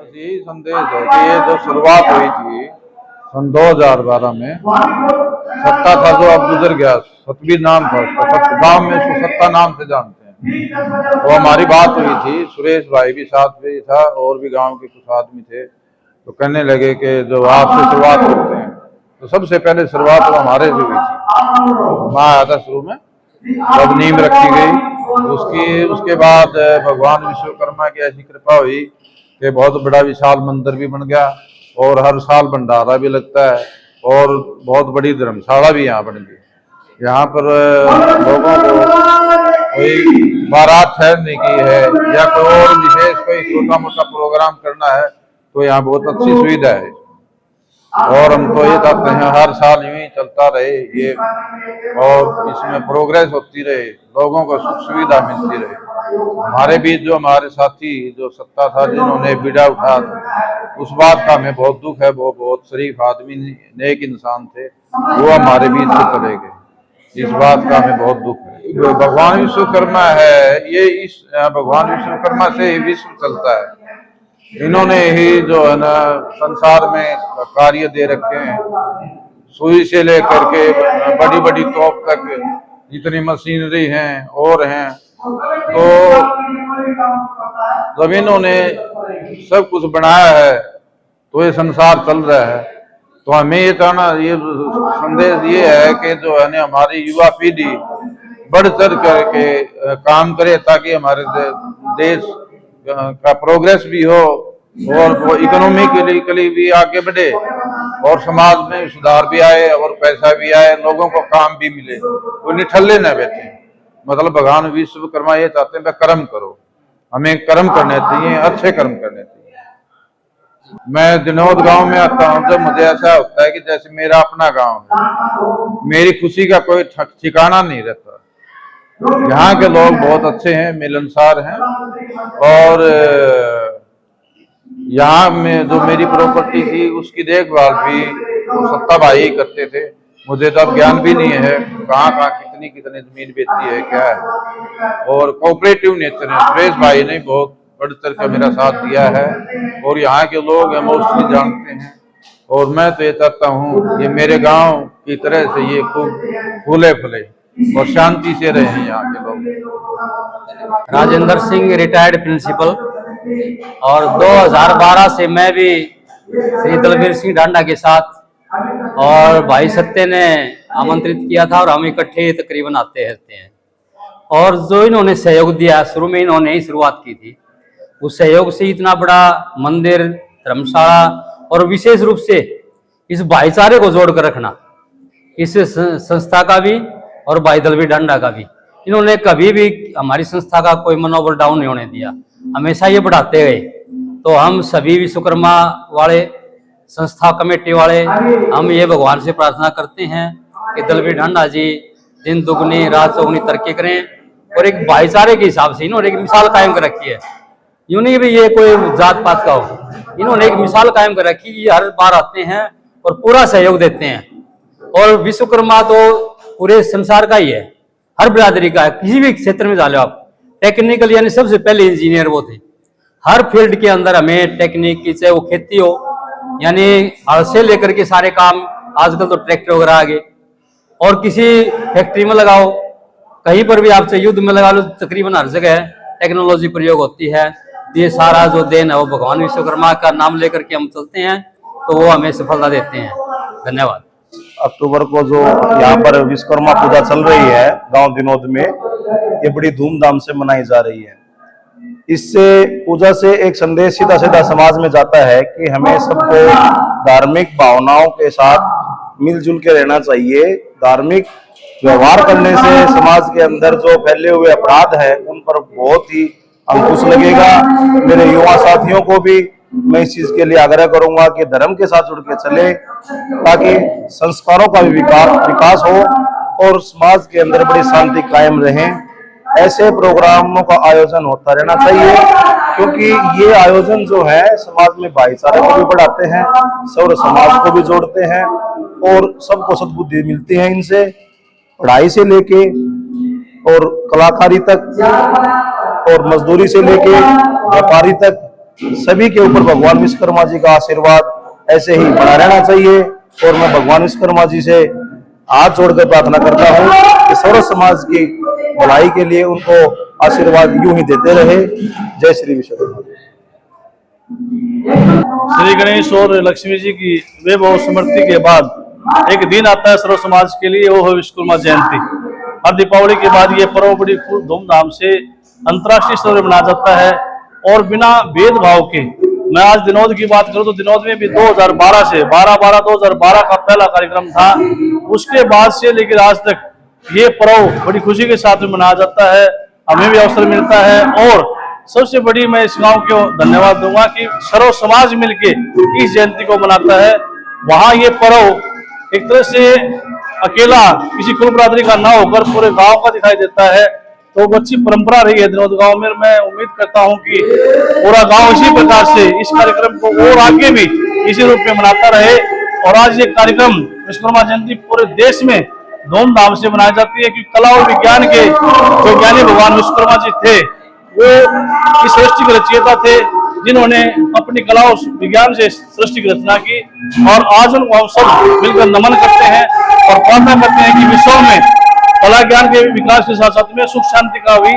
बस यही संदेश है कि ये जो शुरुआत हुई थी सन 2012 में, सत्ता था जो अब गुजर गया, सतबीर नाम था उसका, गांव में उसको सत्ता नाम से जानते हैं। तो हमारी बात हुई थी, सुरेश भाई भी साथ में था और भी गांव के कुछ आदमी थे, तो कहने लगे कि जो आपसे शुरुआत करते हैं। तो सबसे पहले शुरुआत तो हमारे से हुई थी, मैं आया था शुरू में, तब नींव रखी गई। उसके बाद भगवान विश्वकर्मा की ऐसी कृपा हुई कि बहुत बड़ा विशाल मंदिर भी बन गया और हर साल भंडारा भी लगता है और बहुत बड़ी धर्मशाला भी यहाँ बन गई। यहाँ पर लोगों को कोई बारात ठहरने की है या कोई और विशेष कोई छोटा मोटा प्रोग्राम करना है तो यहाँ बहुत अच्छी सुविधा है और हम तो ये चाहते हैं हर साल यूं ही चलता रहे ये और इसमें प्रोग्रेस होती रहे, लोगों को सुख सुविधा मिलती रहे। हमारे बीच जो हमारे साथी जो सत्ता था जिन्होंने बीड़ा उठा उस बात का हमें बहुत दुख है। वो बहुत शरीफ आदमी नेक इंसान थे, वो हमारे बीच से चले गए, इस बात का हमें बहुत दुख है। भगवान विश्वकर्मा है, ये इस भगवान विश्वकर्मा से विश्व चलता है। इन्होंने ही जो है ना संसार में कार्य दे रखे हैं, सुई से लेकर के बड़ी बड़ी तोप तक जितनी मशीनरी हैं और हैं, तो जब इन्होंने सब कुछ बनाया है तो ये संसार चल रहा है। तो हमें ये कहना, ये संदेश ये है कि जो है ना हमारी युवा पीढ़ी बढ़ चढ़ करके काम करे ताकि हमारे देश का प्रोग्रेस भी हो और वो इकोनॉमिकली भी आगे बढ़े और समाज में सुधार भी आए और पैसा भी आए, लोगों को काम भी मिले, वो निठल्ले न बैठे। मतलब भगवान विश्वकर्मा ये चाहते हैं कर्म करो, हमें कर्म करने चाहिए, अच्छे कर्म करने चाहिए। मैं दिनोद गांव में आता हूँ, जब मुझे ऐसा होता है कि जैसे मेरा अपना गांव है, मेरी खुशी का कोई ठिकाना नहीं रहता। यहाँ के लोग बहुत अच्छे हैं, मिलनसार हैं और यहाँ में जो मेरी प्रॉपर्टी थी उसकी देखभाल भी सत्ता भाई करते थे। मुझे तो अब ज्ञान भी नहीं है कहाँ कहाँ कितनी कितनी जमीन बेचती है क्या है, और कोऑपरेटिव नेचर है, सुरेश भाई ने बहुत बढ़ चढ़ कर मेरा साथ दिया है और यहाँ के लोग मोस्टली जानते हैं। और मैं तो ये चाहता हूँ ये मेरे गांव की तरह से ये खूब फूले फूले और शांति से रहे यहाँ के लोग। राजेंद्र सिंह, रिटायर्ड प्रिंसिपल, और 2012 से मैं भी श्री दलवीर सिंह डांडा के साथ और भाई सत्य ने आमंत्रित किया था और हम इकट्ठे तकरीबन आते रहते हैं। और जो इन्होंने सहयोग दिया, शुरू में इन्होंने ही शुरुआत की थी, उस सहयोग से इतना बड़ा मंदिर, धर्मशाला और विशेष रूप से इस भाईचारे को जोड़कर रखना, इस संस्था का भी और भाई दलवीर डांडा का भी, इन्होंने कभी भी हमारी संस्था का कोई मनोबल डाउन नहीं होने दिया, हमेशा ये बढ़ाते गए। तो हम सभी विश्वकर्मा वाले, संस्था कमेटी वाले, हम ये भगवान से प्रार्थना करते हैं कि दलवीर डांडा जी दिन दुगनी रात चौगुनी तरक्की करें और एक भाईचारे के हिसाब से इन्होंने एक मिसाल कायम कर रखी है। यूं नहीं भी ये कोई जात पात का हो, इन्होंने एक मिसाल कायम कर रखी, ये हर बार आते हैं और पूरा सहयोग देते हैं। और विश्वकर्मा तो पूरे संसार का ही है, हर बिरादरी का है, किसी भी क्षेत्र में डालो आप। टेक्निकल यानी सबसे पहले इंजीनियर वो थे, हर फील्ड के अंदर हमें टेक्निक की, चाहे वो खेती हो यानी हल से लेकर के सारे काम, आजकल तो ट्रैक्टर वगैरह आ गए, और किसी फैक्ट्री में लगाओ, कहीं पर भी आप चाहे युद्ध में लगा लो, तकरीबन हर जगह टेक्नोलॉजी प्रयोग होती है। ये सारा जो देन है वो भगवान विश्वकर्मा का नाम लेकर के हम चलते हैं तो वो हमें सफलता देते हैं। धन्यवाद। अक्टूबर को जो यहाँ पर विश्वकर्मा पूजा चल रही है गांव दिनोद में, ये बड़ी धूमधाम से मनाई जा रही है। इससे पूजा से एक संदेश सीधा सीधा समाज में जाता है कि हमें सबको धार्मिक भावनाओं के साथ मिलजुल के रहना चाहिए। धार्मिक व्यवहार करने से समाज के अंदर जो फैले हुए अपराध है उन पर बहुत ही अंकुश लगेगा। मेरे युवा साथियों को भी मैं इस चीज के लिए आग्रह करूंगा कि धर्म के साथ जुड़ के चले ताकि संस्कारों का भी विकास हो और समाज के अंदर बड़ी शांति कायम रहे। ऐसे प्रोग्रामों का आयोजन होता रहना चाहिए क्योंकि ये आयोजन जो है समाज में भाईचारे को भी बढ़ाते हैं, सौर समाज को भी जोड़ते हैं और सबको सद्बुद्धि मिलती है इनसे, पढ़ाई से लेके और कलाकारी तक और मजदूरी से लेके व्यापारी तक सभी के ऊपर भगवान विश्वकर्मा जी का आशीर्वाद ऐसे ही बना रहना चाहिए। और मैं भगवान विश्वकर्मा जी से हाथ जोड़कर प्रार्थना करता हूँ कि सर्व समाज की भलाई के लिए उनको आशीर्वाद यूं ही देते रहे। जय श्री विश्वकर्मा जी। श्री गणेश और लक्ष्मी जी की वैभव स्मृति के बाद एक दिन आता है सर्व समाज के लिए, वो है विश्वकर्मा जयंती। और दीपावली के बाद ये पर्व बड़ी खूब धूमधाम से अंतर्राष्ट्रीय स्तर पर मनाया जाता है और बिना भेदभाव के। मैं आज दिनोद की बात करूं तो दिनोद में भी 2012 से 12/12/2012 का पहला कार्यक्रम था। उसके बाद से लेकर आज तक ये पर्व बड़ी खुशी के साथ में मनाया जाता है। हमें भी अवसर मिलता है और सबसे बड़ी मैं इस गांव को धन्यवाद दूंगा कि सर्व समाज मिलके इस जयंती को मनाता है। वहां ये पर्व एक तरह से अकेला किसी कुल बिरादरी का ना होकर पूरे गांव का दिखाई देता है। तो वो अच्छी परंपरा रही है दिनोद गांव में। मैं उम्मीद करता हूं कि पूरा गांव इसी प्रकार से इस कार्यक्रम को और आगे भी इसी रूप में मनाता रहे। और आज ये कार्यक्रम विश्वकर्मा जयंती पूरे देश में धूमधाम से मनाई जाती है, क्योंकि कला और विज्ञान के जो ज्ञानी भगवान विश्वकर्मा जी थे वो इस सृष्टि के रचयिता थे, जिन्होंने अपनी कला और विज्ञान से सृष्टि की रचना की। और आज उनको हम सब मिलकर नमन करते हैं और प्रार्थना करते हैं कि विश्व में कला ज्ञान के विकास के साथ साथ में सुख शांति का भी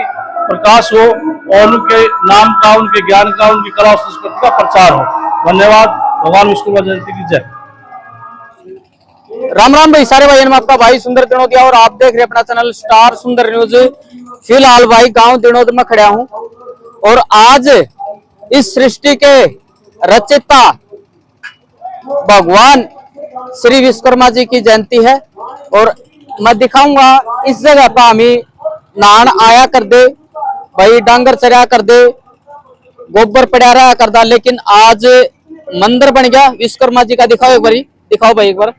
प्रकाश हो और उनके नाम का, उनके ज्ञान का, उनकी कला और संस्कृति का प्रचार हो। धन्यवाद। भगवान विश्वकर्मा जयंती की जय। राम राम भाई सारे भाई, आपका भाई सुंदर दिनोदिया और आप देख रहे हैं अपना चैनल स्टार सुंदर न्यूज। फिलहाल भाई गांव दिनोद में खड़ा हूं और आज इस सृष्टि के रचयिता भगवान श्री विश्वकर्मा जी की जयंती है। और मैं दिखाऊंगा इस जगह पर हम नहान आया कर दे भाई, डांगर चराया कर दे, गोबर पड़ा रहा कर दा, लेकिन आज मंदिर बन गया विश्वकर्मा जी का। दिखाओ एक बार, दिखाओ भाई एक बार।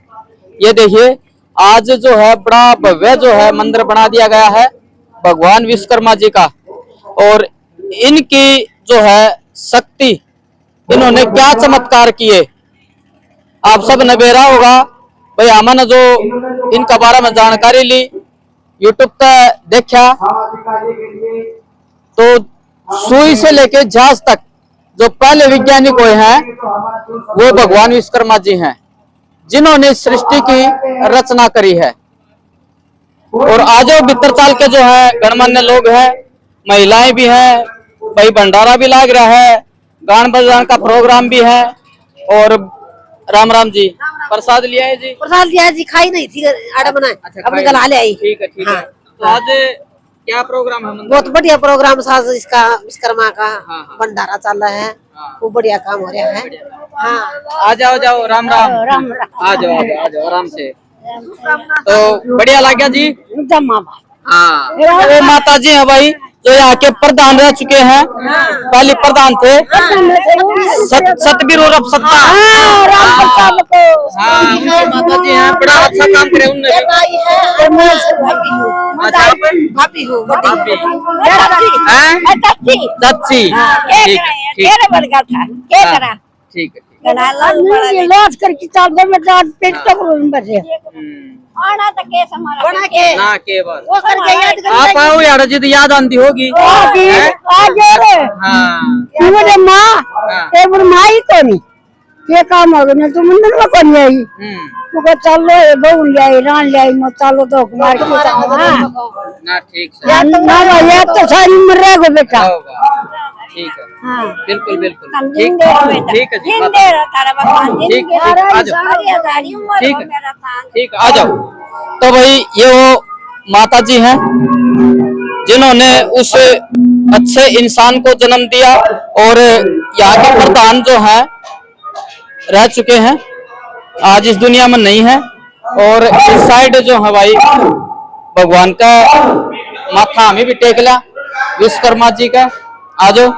ये देखिए आज जो है बड़ा भव्य जो है मंदिर बना दिया गया है भगवान विश्वकर्मा जी का। और इनकी जो है शक्ति, इन्होंने क्या चमत्कार किए आप सब ने बेरा होगा भाई। हमने जो इनका बारे में जानकारी ली, यूट्यूब पर देखा, तो सुई से लेके जहाज तक जो पहले वैज्ञानिक हुए हैं वो भगवान विश्वकर्मा जी हैं, जिन्होंने सृष्टि की रचना करी है। और आज भीतर चाल के जो है गणमान्य लोग हैं, महिलाएं भी हैं भाई, भंडारा भी लाग रहा है, गान बजान का प्रोग्राम भी है। और राम राम जी, प्रसाद लिया है जी? प्रसाद लिया है जी, खाई नहीं थी, आटा बनाए। अच्छा, अपने गला ले आई। ठीक है ठीक है। तो आज क्या प्रोग्राम है? बहुत बढ़िया प्रोग्राम साज इसका विश्वकर्मा का हाँ। भंडारा चल रहा है, खूब बढ़िया काम हो रहा है। हाँ आ जाओ जाओ, राम राम। आ जाओ आराम से। तो बढ़िया लग गया जी। हाँ, वो माता जी है भाई जो यहाँ के प्रधान रह चुके हैं, पहले प्रधान थे सतबीर और सत्ता। हाँ, माता जी हैं, बड़ा अच्छा काम करे उनने। चाची, ठीक है। इलाज करके चादर में दांत पेट तक बचे आना तक के समारा बना के ना के बस वो करके याद कर। आप आओ यार जी, तो याद आती होगी। आज रे हाँ मेरे माँ ये मेरी माँ ही तो नहीं ये काम हो गया, तो मंदिर में कौन आई तो को चलो बहु ले आई रान ले आई मत चलो तो कुमार की ना ठीक है ना ये तो सारी मर रहा है बेटा। ठीक है, हाँ बिल्कुल बिल्कुल ठीक ठीक है जी, ठीक है, आ जाओ। ठीक है ठीक है, आ जाओ। तो भाई ये वो माता जी हैं जिन्होंने उस अच्छे इंसान को जन्म दिया और यहाँ के प्रधान जो हैं रह चुके हैं, आज इस दुनिया में नहीं है। और इस साइड जो है भाई भगवान का माथा हमें भी टेक लिया विश्वकर्मा जी का। आ जाओ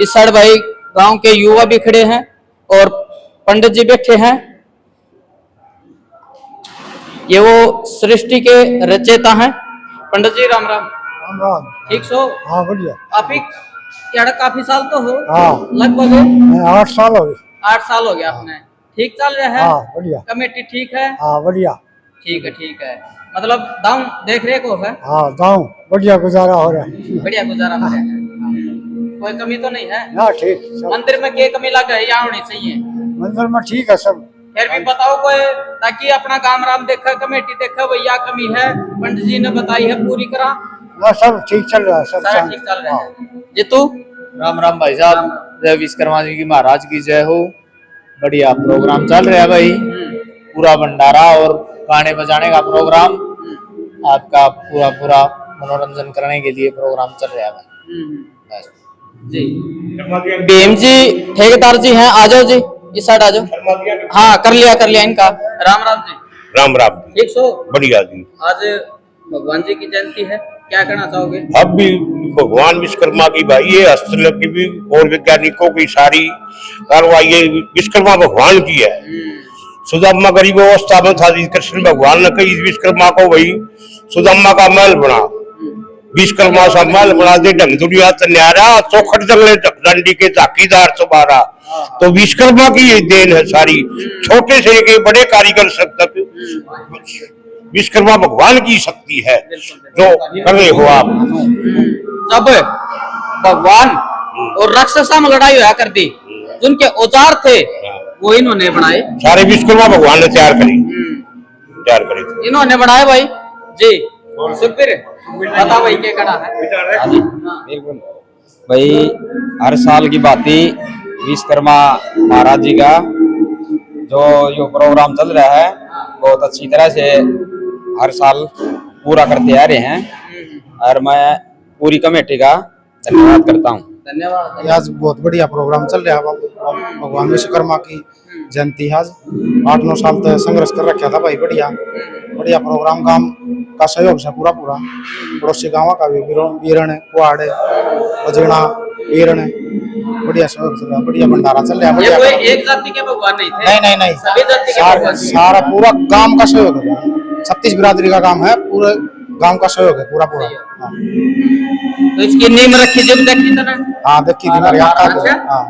इस साइड भाई, गांव के युवा भी खड़े हैं और पंडित जी बैठे हैं। ये वो सृष्टि के रचयिता हैं। पंडित जी राम राम। राम राम। ठीक सो? हाँ बढ़िया। आप ही क्या काफी साल तो हो? हाँ लगभग 8 साल हो गए। 8 साल हो गया आपने। ठीक चल रहा है? हाँ बढ़िया। कमेटी ठीक है? हाँ बढ़िया। ठीक है, मतलब दाम देख रेख हो है? हाँ गाँव बढ़िया गुजारा हो रहा है। बढ़िया गुजारा हो रहा है। कोई कमी तो नहीं है? ना ठीक सब मंदिर में क्या कमी लगा है या होनी चाहिए? मंदिर में ठीक है सब। फिर भी बताओ कोई, ताकि अपना काम राम देखा, कमेटी देखा भैया कमी है, पंडित जी ने बताई है पूरी करा। ना सब ठीक चल रहा है, सब सारा शांत। ठीक चल रहा है। जितू राम राम भाई साहब, जय विश्वकर्मा जी की महाराज की जय हो। बढ़िया प्रोग्राम चल रहा है भाई, पूरा भंडारा और गाने बजाने का प्रोग्राम, आपका पूरा पूरा मनोरंजन करने के लिए प्रोग्राम चल रहा है भाई। बस। जी भीम जी ठेकेदार जी हैं, आ जाओ जी, इस साइड आ जाओ। हाँ कर लिया इनका। राम राम जी। राम राम। ठीक सो बढ़िया जी। आज भगवान जी की जयंती है, क्या कहना चाहोगे? अब भी भगवान विश्वकर्मा की भाई ये हस्तशिल्प की भी और वैज्ञानिकों की सारी कार्रवाई ये विश्वकर्मा भगवान की है। सुदामा गरीब अवस्था में था, कृष्ण भगवान ने कही विश्वकर्मा को वही सुदामा का महल बना, विश्वकर्मा सा महल बना दे, ढंग दुनिया तन्यारा, चौखट जंगले डंडी के झाकीदार तुम्हारा। तो विश्वकर्मा की ये देन है सारी, छोटे से लेके बड़े कारीगर तक विश्वकर्मा भगवान की शक्ति है जो कर रहे हो आप। जब भगवान और राक्षसा में लड़ाई हुआ कर दी, जिनके औजार थे वो इन्होंने बनाए, सारे विश्वकर्मा भगवान ने तैयार करी थे। इन्होंने बनाए भाई जी। सुखबीर बता भाई क्या कहना है? बिल्कुल भाई, हर साल की बात ही विश्वकर्मा महाराज जी का जो यो प्रोग्राम चल रहा है बहुत अच्छी तरह से हर साल पूरा करते आ रहे हैं और मैं पूरी कमेटी का धन्यवाद करता हूँ। धन्यवाद। आज बहुत बढ़िया प्रोग्राम चल रहा है, भगवान विश्वकर्मा की जयंती। आज 8-9 साल तक संघर्ष कर रखा था भाई, बढ़िया बढ़िया प्रोग्राम, गांव का सहयोग से पूरा पड़ोसी गाँव का भी, बीरण कुआड़ बजना बीरण, बढ़िया सहयोग चल रहा, बढ़िया भंडारा चल रहा है। ये कोई एक जाति के भगवान नहीं थे? नहीं, सभी जाति के भगवान। सारा पूरा गांव का सहयोग है, 36 बिरादरी का काम है, पूरे गांव का सहयोग है पूरा। हाँ। तो इसकी नींव रखी जब देखी था ना? हाँ देखी थी मेरे आका को। हाँ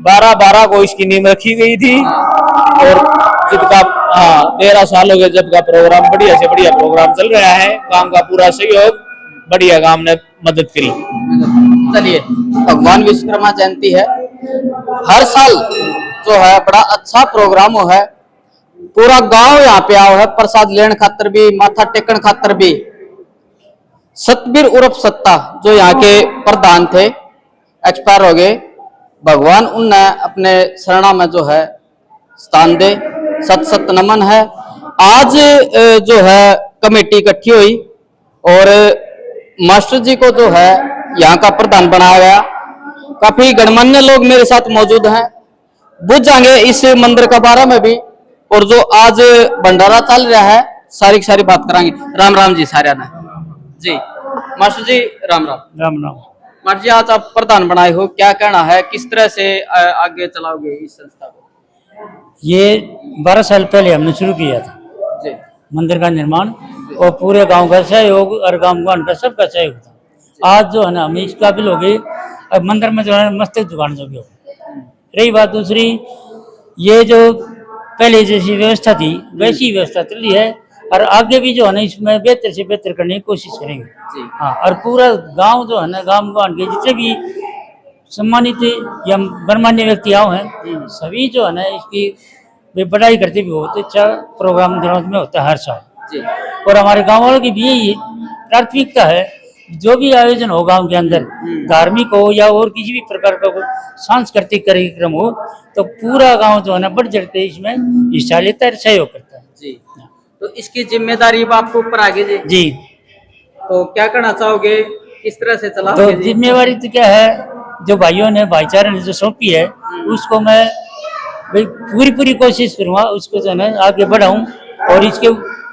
12 को इसकी नींव रखी गई थी और जिसका 13 साल हो गए जब का प्रोग्राम बढ़िया से बढ़िया प्रोग्राम चल रहा है, काम का पूरा सहयोग बढ़िया, काम ने मदद करी। चलिए, भगवान विश्वकर्मा जयंती है, हर साल जो है बड़ा अच्छा प्रोग्राम हो है, पूरा गांव यहाँ पे आओ है, प्रसाद लेने खातर भी, माथा टेकन खातर भी। सतबीर उर्फ सत्ता जो यहाँ के प्रधान थे, एक्सपायर हो गए, भगवान उनने अपने शरणा में जो है स्थान दे, सत नमन है। आज जो है कमेटी इकट्ठी हुई और मास्टर जी को जो है यहाँ का प्रधान बनाया गया। काफी गणमान्य लोग मेरे साथ मौजूद हैं, बुझ जाएंगे इस मंदिर के बारे में भी, और जो आज भंडारा चल रहा है सारी बात कराएंगे। राम राम जी सारे ने जी। मास्टर जी राम राम। राम राम। मास्टर जी आज आप प्रधान बनाए हो, क्या कहना है, किस तरह से आगे चलाओगे इस संस्था को? ये 12 साल पहले हमने शुरू किया था जी मंदिर का निर्माण, और पूरे गांव का सहयोग और गांव का सबका सहयोग था। आज जो है ना हम इस काबिल हो गए, अब मंदिर में जो है मस्तिष्क दुकान जो भी हो। रही बात दूसरी, ये जो पहले जैसी व्यवस्था थी वैसी व्यवस्था चल रही है, और आगे भी जो है ना इसमें बेहतर से बेहतर करने की कोशिश करेंगे। हाँ, और पूरा गांव जो है ना, गांव के जितने भी सम्मानित या गणमान्य व्यक्ति आओ हैं, सभी जो है ना इसकी बड़ाई करते भी बहुत अच्छा प्रोग्राम में होता है हर साल। और हमारे गाँव वालों की भी यही प्राथमिकता है, जो भी आयोजन हो गांव के अंदर, धार्मिक हो या और किसी भी प्रकार का सांस्कृतिक कार्यक्रम हो, तो पूरा गांव जो है ना बढ़ चढ़ के इसमें हिस्सा लेता है, सहयोग करता है जी। तो इसकी जिम्मेदारी आपको ऊपर आगे जी। तो क्या करना चाहोगे, किस तरह से चला? तो जिम्मेवारी तो क्या है, जो भाइयों ने भाईचारे ने जो सौंपी है उसको मैं भाई पूरी कोशिश करूंगा उसको जो है आगे बढ़ाऊं, और इसके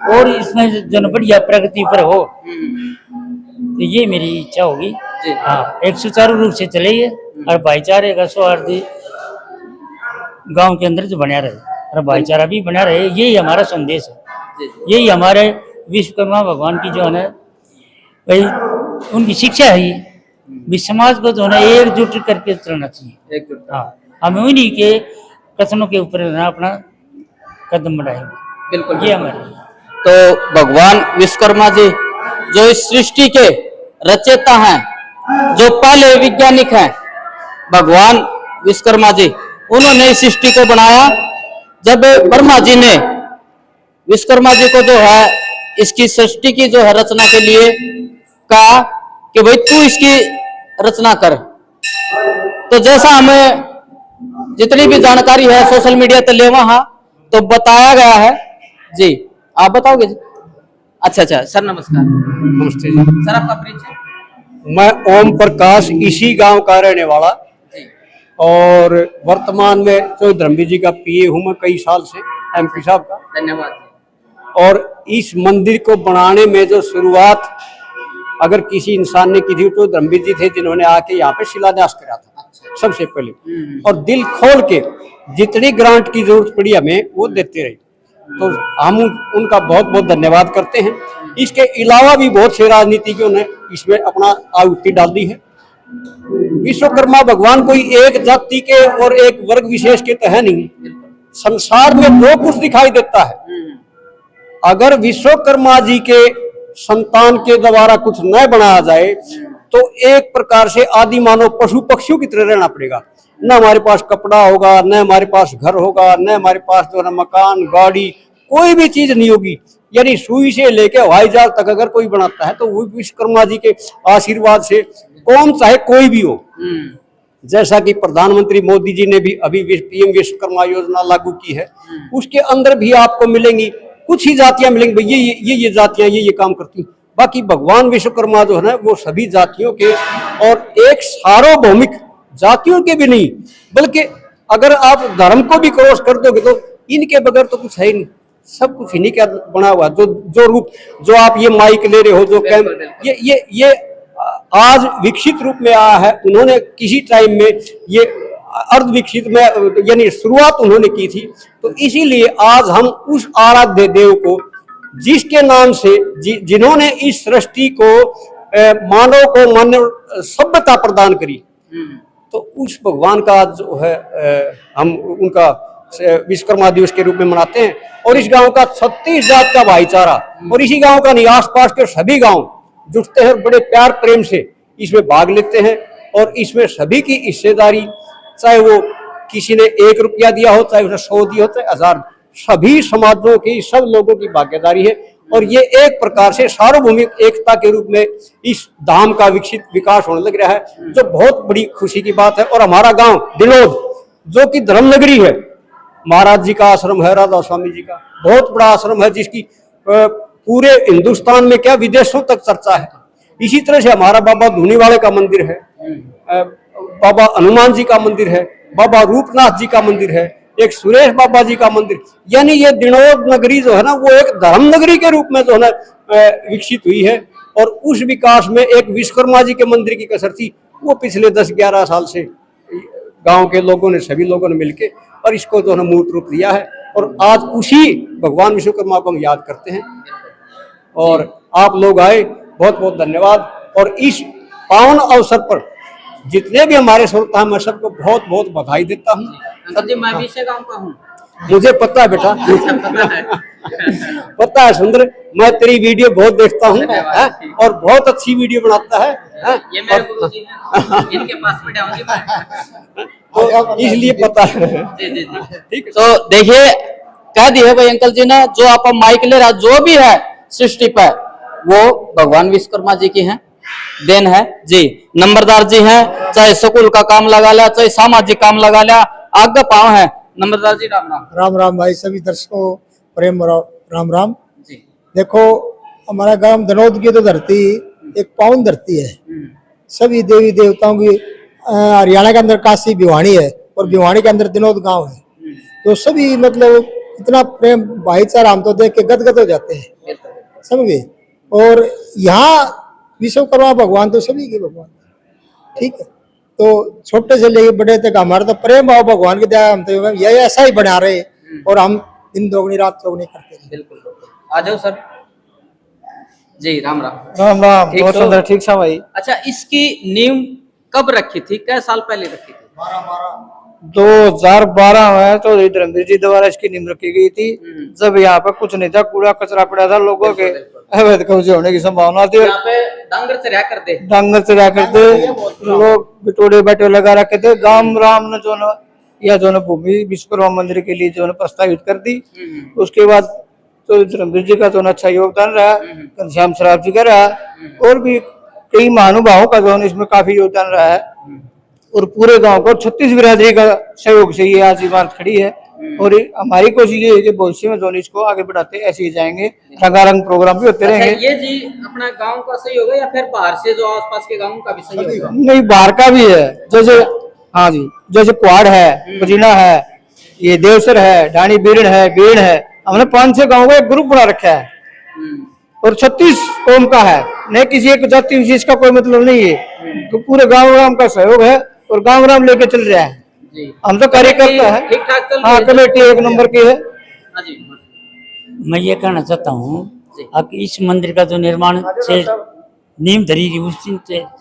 और इसमें जो है बढ़िया प्रगति पर हो, तो ये मेरी इच्छा होगी। हाँ, एक सुचारू रूप से चले और भाईचारे का सौहार्द गांव के अंदर जो बना रहे और भाईचारा भी बना रहे, यही हमारा संदेश है। यही हमारे विश्वकर्मा भगवान की जो है ना भाई उनकी शिक्षा है, ये भी समाज को जो है ना एकजुट करके चलना चाहिए। हाँ, हमें उन्हीं के कथनों के ऊपर अपना कदम बढ़ाएंगे। बिल्कुल, ये हमारे। तो भगवान विश्वकर्मा जी जो इस सृष्टि के रचयिता हैं, जो पहले वैज्ञानिक हैं भगवान विश्वकर्मा जी, उन्होंने इस सृष्टि को बनाया। जब ब्रह्मा जी ने विश्वकर्मा जी को जो है इसकी सृष्टि की जो है रचना के लिए कहा कि भाई तू इसकी रचना कर, तो जैसा हमें जितनी भी जानकारी है सोशल मीडिया पे ले वहां तो बताया गया है। जी आप बताओगे जी? अच्छा अच्छा सर नमस्कार। नमस्ते जी। सर आपका परिचय? मैं ओम प्रकाश इसी गांव का रहने वाला और वर्तमान में तो धर्मवीर जी का पीए हूँ मैं कई साल से, एमपी साहब का। धन्यवाद। और इस मंदिर को बनाने में जो शुरुआत अगर किसी इंसान ने की थी तो धर्मवीर जी थे, जिन्होंने आके यहाँ पे शिलान्यास करा था सबसे पहले, और दिल खोल के जितनी ग्रांट की जरूरत पड़ी हमें वो देते रहे, तो हम उनका बहुत बहुत धन्यवाद करते हैं। इसके अलावा भी बहुत से राजनीतिज्ञों ने इसमें अपना आहुति डाल दी है। विश्वकर्मा भगवान कोई एक जाति के और एक वर्ग विशेष के तो है नहीं, संसार में जो कुछ दिखाई देता है अगर विश्वकर्मा जी के संतान के द्वारा कुछ न बनाया जाए तो एक प्रकार से आदि मानव पशु पक्षियों की तरह रहना पड़ेगा। न हमारे पास कपड़ा होगा, न हमारे पास घर होगा, न हमारे पास जो है मकान गाड़ी कोई भी चीज नहीं होगी। यानी सुई से लेके हवाई जहाज तक अगर कोई बनाता है तो वो विश्वकर्मा जी के आशीर्वाद से, कौन चाहे कोई भी हो। जैसा कि प्रधानमंत्री मोदी जी ने भी अभी पीएम विश्वकर्मा योजना लागू की है, उसके अंदर भी आपको मिलेंगी कुछ ही जातियां मिलेंगी, भाई ये जातियां ये काम करती। बाकी भगवान विश्वकर्मा जो है ना वो सभी जातियों के और एक सार्वभौमिक जातियों के भी नहीं, बल्कि अगर आप धर्म को भी क्रॉस कर दोगे तो इनके बगैर तो कुछ है ही नहीं, सब कुछ इन्हीं का बना हुआ। जो रूप जो आप ये माइक ले रहे हो, जो ये आज विकसित रूप में आया है, उन्होंने किसी टाइम में ये अर्ध विकसित में यानी शुरुआत उन्होंने की थी। तो इसीलिए आज हम उस आराध्य देव को जिसके नाम से जिन्होंने इस सृष्टि को मानव को मानव सभ्यता प्रदान करी, तो उस भगवान का जो है हम उनका विश्वकर्मा दिवस के रूप में मनाते हैं। और इस गांव का 36 जात का भाईचारा और इसी गांव का नहीं आसपास के सभी गांव जुटते हैं, बड़े प्यार प्रेम से इसमें भाग लेते हैं। और इसमें सभी की हिस्सेदारी, चाहे वो किसी ने 1 रुपया दिया हो, चाहे उसने 100 दिया हो, चाहे 1000, सभी समाजों की सब लोगों की भागीदारी है। और ये एक प्रकार से सार्वभौमिक एकता के रूप में इस धाम का विकास होने लग रहा है, जो बहुत बड़ी खुशी की बात है। और हमारा गांव दिनोद जो कि धर्म नगरी है, महाराज जी का आश्रम है, राधा स्वामी जी का बहुत बड़ा आश्रम है, जिसकी पूरे हिंदुस्तान में क्या विदेशों तक चर्चा है। इसी तरह से हमारा बाबा धूनीवाले का मंदिर है, बाबा हनुमान जी का मंदिर है, बाबा रूपनाथ जी का मंदिर है, एक सुरेश बाबा जी का मंदिर। यानी ये दिनोद नगरी जो है ना वो एक धर्म नगरी के रूप में जो है ना विकसित हुई है। और उस विकास में एक विश्वकर्मा जी के मंदिर की कसर थी, वो पिछले 10-11 साल से गांव के लोगों ने, सभी लोगों ने मिलकर और इसको जो है मूर्त रूप दिया है। और आज उसी भगवान विश्वकर्मा को हम याद करते हैं। और आप लोग आए, बहुत बहुत धन्यवाद। और इस पावन अवसर पर जितने भी हमारे श्रोता हैं, मैं सबको बहुत बहुत बधाई देता हूँ। सर जी मैं भी इसी गांव का हूँ। मुझे पता है बेटा, पता है सुंदर, मैं तेरी वीडियो बहुत देखता हूँ और बहुत अच्छी वीडियो बनाता है। ये मेरे गुरुजी हैं, इनके पास बैठा हूँ जी मैं। तो इसलिए पता है। जी जी जी ठीक है। तो देखिए कह दिया भाई अंकल जी ने, जो आप माइक ले रहा जो भी है सृष्टि पर वो भगवान विश्वकर्मा जी की है, देन है जी। नंबरदार जी हैं, चाहे स्कूल का काम लगा लिया, चाहे सामाजिक काम लगा लिया, आगे पाँव है। नंबरदार जी राम राम। राम राम भाई, सभी दर्शकों प्रेम राम राम जी। देखो हमारा गांव धनौद की तो धरती एक पावन धरती है, सभी देवी देवताओं की। हरियाणा के अंदर काशी भिवानी है और भिवानी के अंदर दिनौद गांव है, तो सभी मतलब इतना प्रेम भाईचारा हम तो देख के गदगद हो जाते हैं, समझे। और यहाँ विश्वकर्मा भगवान तो सभी के भगवान, ठीक है। तो छोटे से लेके बड़े तक हमारा तो प्रेम भाव भगवान की दया, हम तो ये ऐसा ही बना रहे और हम दिन दोगुनी रात चौगुनी करते हैं। बिल्कुल आ जाओ सर जी। राम राम। राम राम, बहुत सुंदर, ठीक सा भाई। अच्छा इसकी नींव कब रखी थी, कै साल पहले रखी थी? 2012 में चौधरी धर्मवीर जी द्वारा इसकी नींव रखी गई थी, जब यहाँ पे कुछ नहीं था, कूड़ा कचरा पड़ा था लोगों के। अवैध कब्जे होने की संभावना थी। यहाँ पे डांगर चढ़ा करते डांगर चढ़ा करते लोग बिटोड़े बैठे लगा रखे थे। गांव राम ने जो न यह जो न भूमि विश्वकर्मा मंदिर के लिए जो न प्रस्तावित कर दी। उसके बाद तो धर्मवीर जी का जो न अच्छा योगदान रहा, घनश्याम शराफ जी का रहा, और भी कई महानुभावों का जो इसमें काफी योगदान रहा है। और पूरे गांव को 36 बिरादरी का सहयोग से ये आज इमारत खड़ी है। और हमारी कोशिश ये है कि भविष्य में जो इसको आगे बढ़ाते ऐसे ही जाएंगे, रंगारंग प्रोग्राम भी होते रहेंगे। ये जी अपना गांव का सहयोग है या फिर बाहर से जो आसपास के गांव का भी सहयोग है? नहीं, बाहर का भी है। जैसे हाँ जी, जैसे क्वाड है, पजीना है, ये देवसर है, ढाणी बीरण है, बीण है। हमने 5-6 गाँव का एक ग्रुप बना रखा है और 36 कौम का है। नहीं किसी एक जाति विशेष का कोई मतलब नहीं है। तो पूरे गाँव ग्राम का सहयोग है और गाँव ग्राम लेके चल रहा है। हम तो कार्यकर्ता है। ठीक ठाक चल हाँ, कमेटी 1 नंबर की है। मैं ये कहना चाहता हूँ अब इस मंदिर का जो निर्माण से नींव धरी थी उस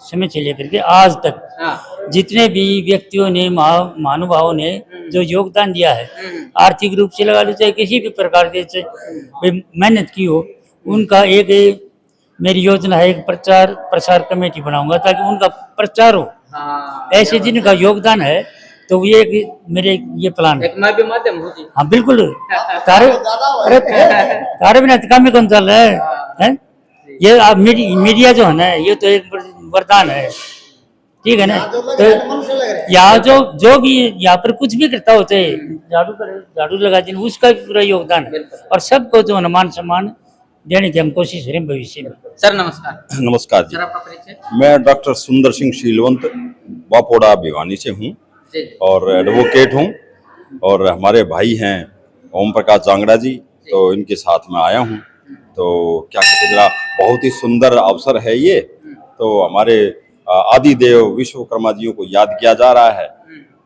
समय से लेकर के आज तक जितने भी व्यक्तियों ने महानुभावों ने जो योगदान दिया है, आर्थिक रूप से लगा लो चाहे किसी भी प्रकार के मेहनत की हो, उनका एक मेरी योजना है, एक प्रचार प्रसार कमेटी बनाऊंगा ताकि उनका प्रचार हो। ऐसे जिनका योगदान है तो ये मेरे ये प्लान है। मैं भी माध्यम हूँ जी। हाँ बिल्कुल, तारे बिना काम में कौन चल रहा है? ये आप मीडिया जो है ना, ये तो एक वरदान है, ठीक है ना। तो यहाँ जो भी यहाँ पर कुछ भी करता होता है, झाड़ू लगा दिन उसका भी पूरा योगदान है। और सबको जो मान सम्मान देने की हम कोशिश करें भविष्य में। सर नमस्कार। नमस्कार जी, मैं डॉक्टर सुंदर सिंह शीलवंत वापोड़ा भिवानी से हूँ और एडवोकेट हूँ। और हमारे भाई हैं ओम प्रकाश जांगड़ा जी, तो इनके साथ में आया हूँ। तो क्या कहते जरा बहुत ही सुंदर अवसर है ये। तो हमारे आदि देव विश्वकर्मा जियों को याद किया जा रहा है।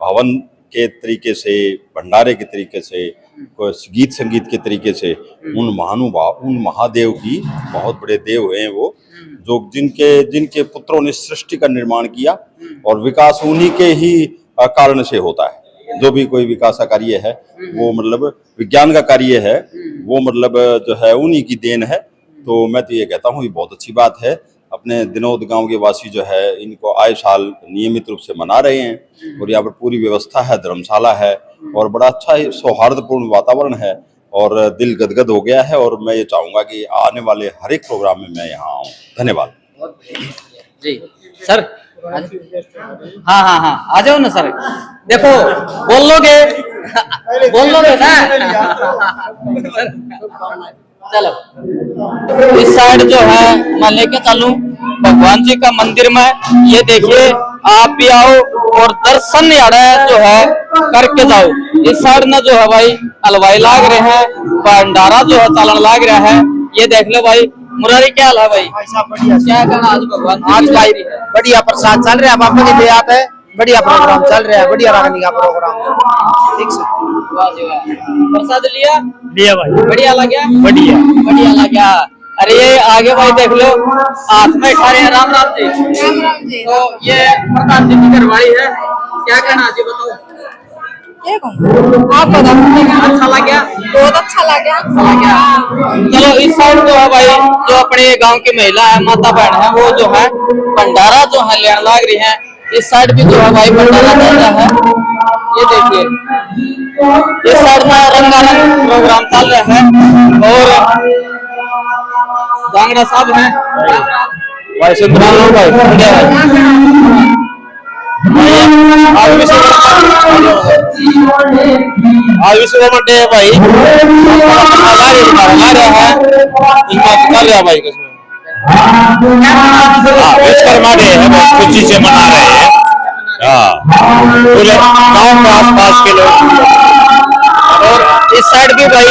भवन के तरीके से, भंडारे के तरीके से, गीत संगीत के तरीके से उन महानुभाव, उन महादेव की, बहुत बड़े देव हैं वो, जो जिनके पुत्रों ने सृष्टि का निर्माण किया और विकास उन्हीं के ही कारण से होता है। जो भी कोई विकास का कार्य है वो मतलब विज्ञान का कार्य है, वो मतलब जो है उन्हीं की देन है। तो मैं तो ये कहता हूँ ये बहुत अच्छी बात है। अपने दिनोद गांव के वासी जो है इनको आए साल नियमित रूप से मना रहे हैं और यहाँ पर पूरी व्यवस्था है, धर्मशाला है और बड़ा अच्छा सौहार्दपूर्ण वातावरण है और दिल गदगद हो गया है। और मैं ये चाहूँगा कि आने वाले हर एक प्रोग्राम में मैं यहाँ आऊँ। धन्यवाद जी। सर हाँ, आ जाओ ना सर। देखो बोल लोगे ना। चलो इस साइड जो है मैं लेके चलूं भगवान जी का मंदिर में। ये देखिए आप भी आओ और दर्शन जो है करके जाओ। इस साइड में जो है भाई हलवाई लाग रहे हैं, भंडारा जो है चालन लाग रहा है। ये देख लो भाई। मुरारी क्या हाल है भाई? क्या कहना आज भगवान? आज भाई बढ़िया प्रसाद चल रहा है, बाबा की दया है, बढ़िया प्रोग्राम चल रहा है, बढ़िया रागनी का प्रोग्राम। ठीक से प्रसाद लिया भाई, बढ़िया लगा, बढ़िया लगा। अरे ये आगे भाई देख लो, हाथ में खा रहे हैं राम राम जी। तो ये प्रधान जी की घरवाली है। क्या कहना जी बताओ? आप बताओ। अच्छा लगा, बहुत अच्छा लगा। चलो इस साइड जो है भाई, जो अपने गांव की महिला है, माता बहन है, वो जो है भंडारा जो है लेने लग रही है। इस साइड भी जो है भाई भंडारा चल रहा है। ये देखिए इस साइड में रंगारंग प्रोग्राम चल रहा है। और जांगड़ा साहब है भाई सुंदराम भाई आज विश्वकर्मा डे है भाई, चल रहा भाई विश्वकर्मा डे है, बहुत खुशी से मना रहे हैं। पूरे गांव के आसपास के लोग। और इस साइड भी भाई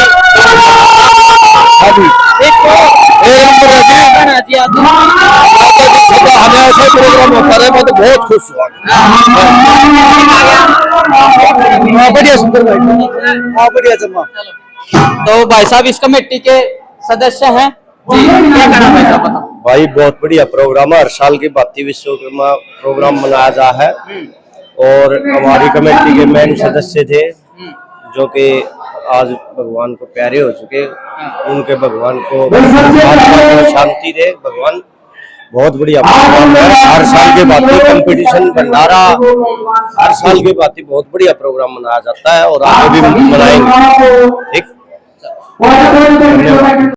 हमें ऐसा प्रोग्राम होता है, मैं तो बहुत खुश हुआ। बढ़िया सुंदर भाई, बढ़िया जमा। तो भाई साहब इस कमेटी के सदस्य हैं जी, क्या कहना भाई साहब बताओ? भाई बहुत बढ़िया प्रोग्राम है, हर साल की भांति विश्वकर्मा प्रोग्राम मनाया जा है। और हमारी कमेटी के मेन सदस्य थे जो कि आज भगवान को प्यारे हो चुके, उनके भगवान को आत्मा को शांति दे भगवान। बहुत बढ़िया प्रोग्राम है, हर साल के बाद कंपटीशन भंडारा, हर साल के बाद बहुत बढ़िया प्रोग्राम मनाया जाता है और आगे भी मनाएंगे। ठीक, धन्यवाद।